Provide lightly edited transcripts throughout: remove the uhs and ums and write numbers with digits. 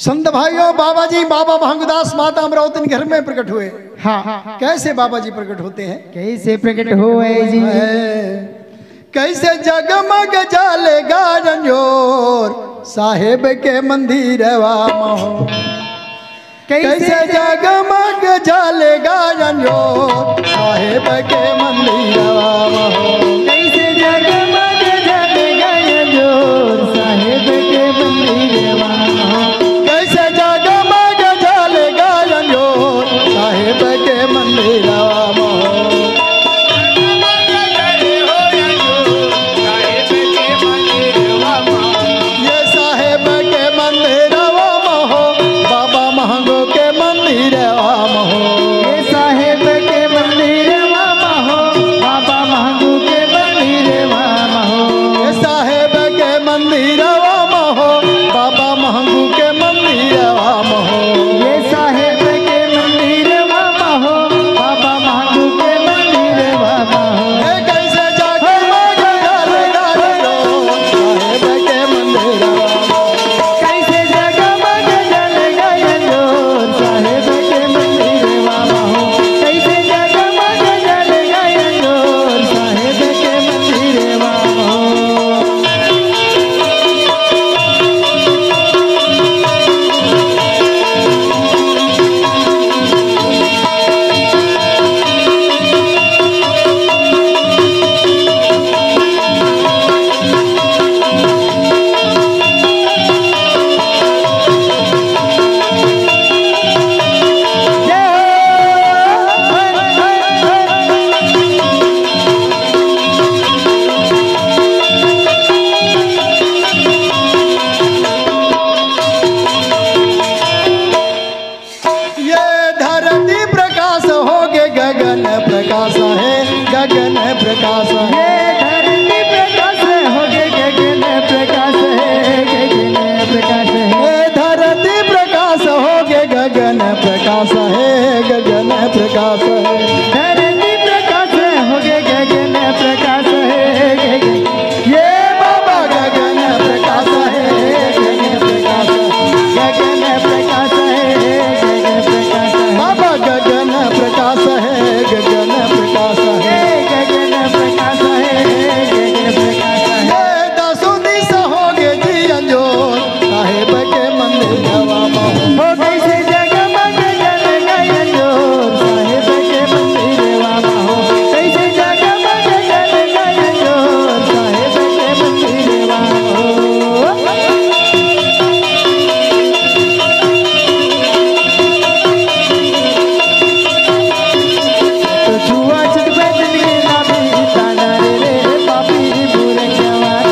संत भाइयों, बाबा जी बाबा भांगदास माता अमरावती घर में प्रकट हुए। हाँ, कैसे बाबा जी प्रकट होते हैं? कैसे प्रकट हुए जी? कैसे जगमग जालेगा रंजोर साहेब के मंदिर महो। कैसे जगमग जालेगा रंजोर साहेब के मंदिर महो। कैसे जगमग जालेगा रंजोर साहेब के मंदिर महो। कैसे जगमग जालेगा रंजोर साहेब के मंदिर महो। प्रकाश है गगन प्रकाश है। धरती प्रकाश हो गए गगन प्रकाश है, गगन प्रकाश है। धरती प्रकाश हो गए गगन प्रकाश है, गगन प्रकाश है। धरती प्रकाश हो गए गगन प्रकाश है, ये बाबा गगन प्रकाश है, गगन प्रकाश गगन प्रकाश है, गगन प्रकाश बाबा गगन प्रकाश है, गगन प्रकाश है, गगन प्रकाश है, गगन प्रकाश है। दसों दिशा हो गए जी अंजोर साहेब के मंदिर हो कैसे जगमग जल गए अंजोर साहेब के मंदिर हो। कैसे जगमग जल गए अंजोर साहेब के मंदिर हो। तो छुआ छुट बदली ना भी ताना रे पापी बुरे जवान।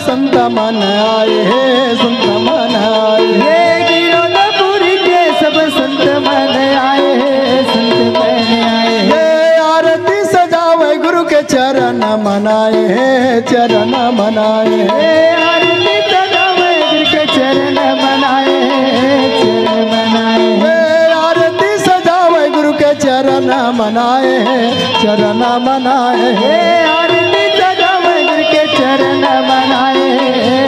संत मन आए हैं, संत मन आए हे गिरौदपुरी के सब संत मन आए हैं, संत मन आए हैं। हे आरती सजावे गुरु के चरण मनाए हैं, चरण मनाए हैं। हे आरती सजावे गुरु के चरण मनाए हैं, चरण मनाए हैं। हे आरती सजावे गुरु के चरण मनाए हैं, चरण मनाए हैं। हे आरती सजावे गुरु के चरण मनाए हैं।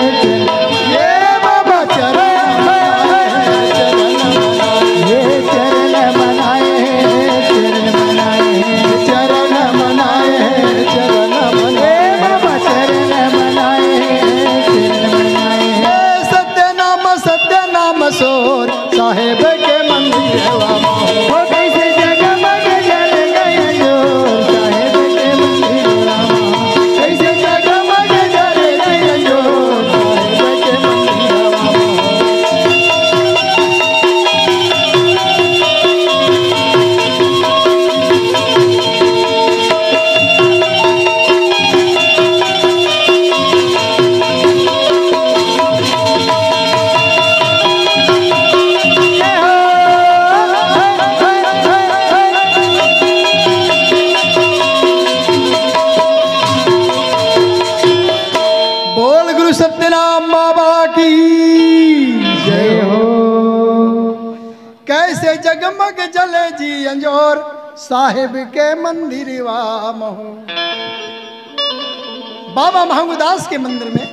ये बाबा चरण मनाए हैं, चरण मनाए हैं। ये चरण मनाए हैं, चरण मनाए हैं। चरण मनाए हैं, चरण मनाए हे बाबा चरण मनाए हैं, चरण मनाए हैं। हैं। सत्य नाम सोर साहेब के मंदिर हो कैसे जगमग जल गए अंजोर साहेब के मंदिर हो। कैसे जगमग जल गए अंजोर साहेब जगमग जले जी अंजोर साहिब के मंदिर वामहो। बाबा महंगूदास के मंदिर में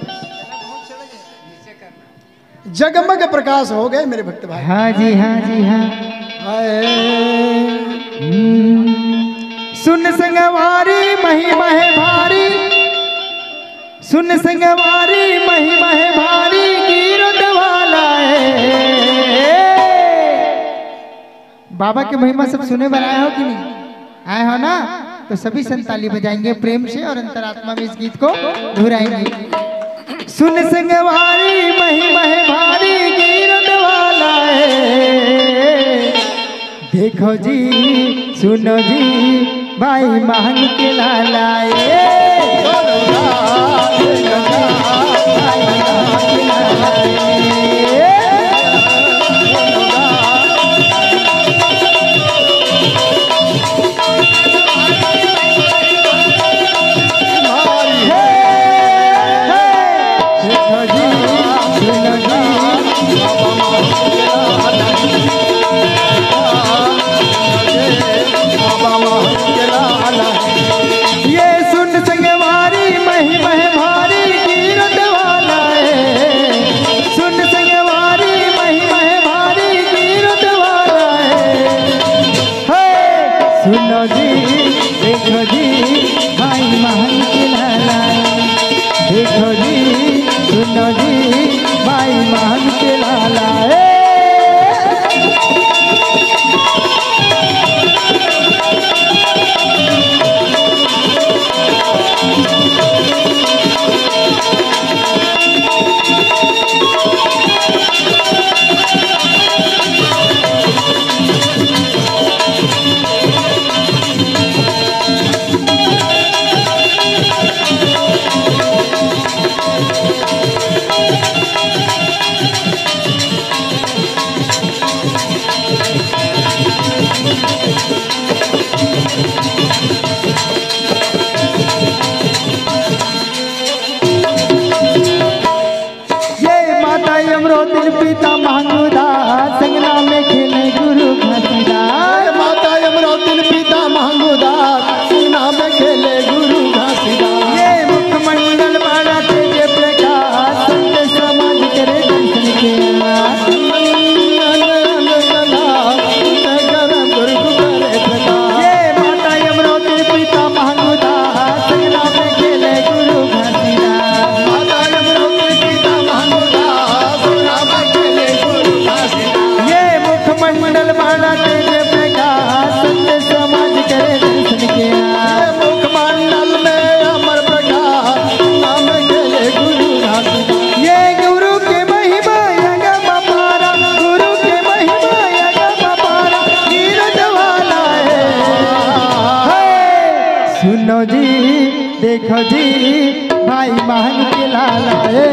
जगमग प्रकाश हो गए मेरे भक्त भाई। हाँ जी हाँ जी हाँ। सुन संगवारी महिमा है भारी, सुन संगवारी महिमा है भारी, गिरद वाला है। बाबा की महिमा सब सुने बनाए हो कि नहीं? आए हो ना? तो सभी संताली बजाएंगे प्रेम से और अंतरात्मा में इस गीत को दोहराएंगे। सुन संगवारी महिमा है भारी, गिरद वाला है। देखो जी सुनो जी भाई महंग के लालाए। सुनो जी देखो जी भाई महंग के लालाए। देखो जी सुनो जी भाई महंग के लालाए। पिता महंगूदास संगना में खेले गुरु घासीदास। माता यमरावती पिता महंगूदास संगना में खेले गुरु घासीदास। ये मुखमंडल बड़ा तेज प्रकाश, संत समाज करे दर्शन के ये माता यमरावती पिता महंगूदास संगना में खेले गुरु घासीदास। माता यमरावती पिता महंगूदास ये मुखमंडल बड़ा तेज प्रकाश, संत समाज करे दर्शन के मुखमंडल में अमर प्रकाश नाम खेले गुरु घासीदास। ये गुरु के महिमा यगम अपारा, गुरु के महिमा यगम अपारा, गिरद वाला है। सुनो जी देखो जी भाई महंग के लाला है।